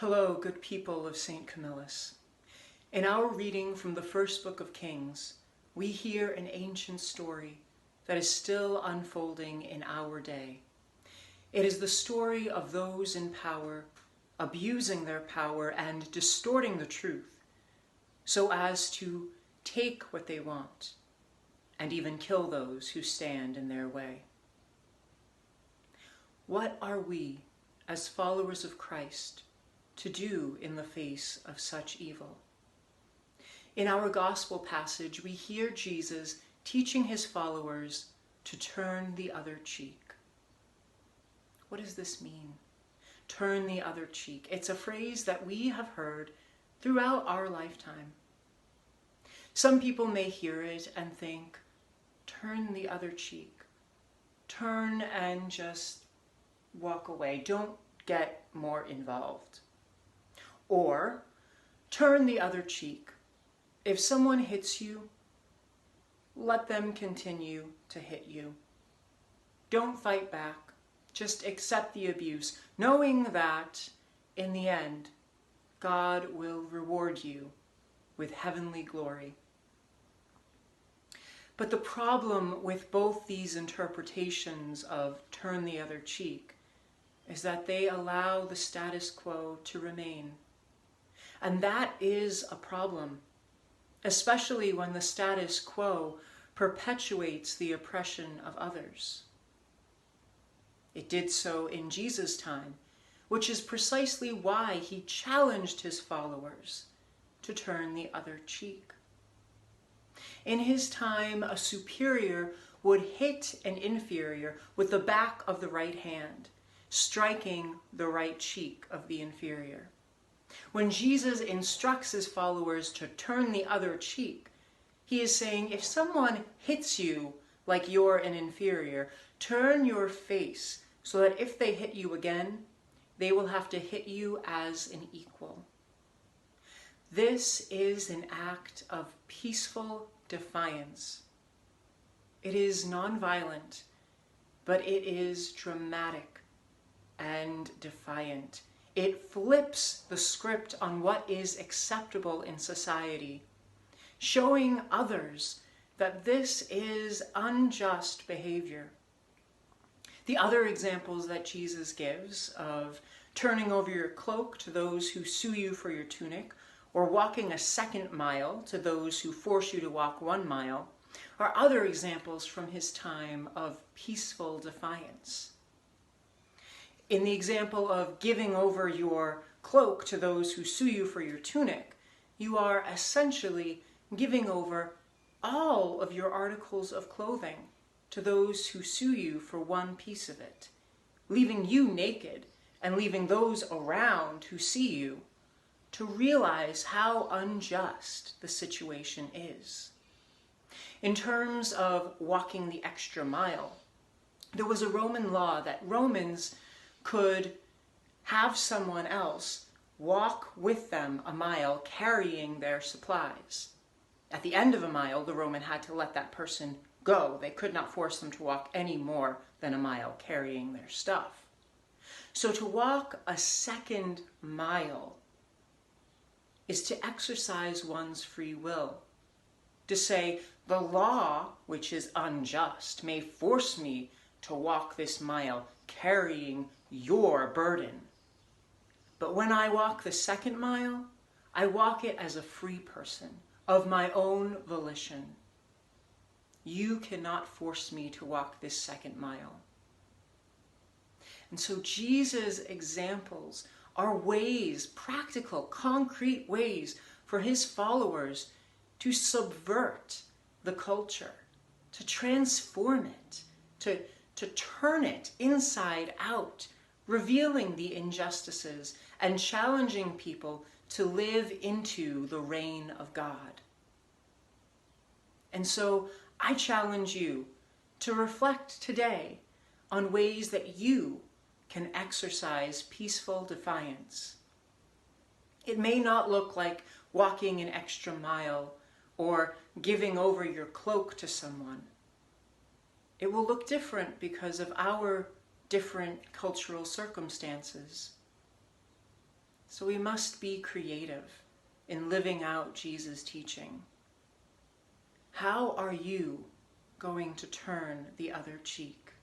Hello, good people of St. Camillus. In our reading from the first book of Kings, we hear an ancient story that is still unfolding in our day. It is the story of those in power abusing their power and distorting the truth so as to take what they want and even kill those who stand in their way. What are we, as followers of Christ, to do in the face of such evil? In our gospel passage, we hear Jesus teaching his followers to turn the other cheek. What does this mean? Turn the other cheek. It's a phrase that we have heard throughout our lifetime. Some people may hear it and think, turn the other cheek. Turn and just walk away. Don't get more involved. Or, turn the other cheek. If someone hits you, let them continue to hit you. Don't fight back. Just accept the abuse, knowing that, in the end, God will reward you with heavenly glory. But the problem with both these interpretations of turn the other cheek is that they allow the status quo to remain. And that is a problem, especially when the status quo perpetuates the oppression of others. It did so in Jesus' time, which is precisely why he challenged his followers to turn the other cheek. In his time, a superior would hit an inferior with the back of the right hand, striking the right cheek of the inferior. When Jesus instructs his followers to turn the other cheek, he is saying, if someone hits you like you're an inferior, turn your face so that if they hit you again, they will have to hit you as an equal. This is an act of peaceful defiance. It is nonviolent, but it is dramatic and defiant. It flips the script on what is acceptable in society, showing others that this is unjust behavior. The other examples that Jesus gives of turning over your cloak to those who sue you for your tunic, or walking a second mile to those who force you to walk 1 mile, are other examples from his time of peaceful defiance. In the example of giving over your cloak to those who sue you for your tunic, you are essentially giving over all of your articles of clothing to those who sue you for one piece of it, leaving you naked and leaving those around who see you to realize how unjust the situation is. In terms of walking the extra mile, there was a Roman law that Romans could have someone else walk with them a mile carrying their supplies. At the end of a mile, the Roman had to let that person go. They could not force them to walk any more than a mile carrying their stuff. So to walk a second mile is to exercise one's free will. To say, the law, which is unjust, may force me to walk this mile carrying your burden. But when I walk the second mile, I walk it as a free person, of my own volition. You cannot force me to walk this second mile. And so Jesus' examples are ways, practical, concrete ways for his followers to subvert the culture, to transform it, to turn it inside out, revealing the injustices and challenging people to live into the reign of God. And so I challenge you to reflect today on ways that you can exercise peaceful defiance. It may not look like walking an extra mile or giving over your cloak to someone. It will look different because of our different cultural circumstances. So we must be creative in living out Jesus' teaching. How are you going to turn the other cheek?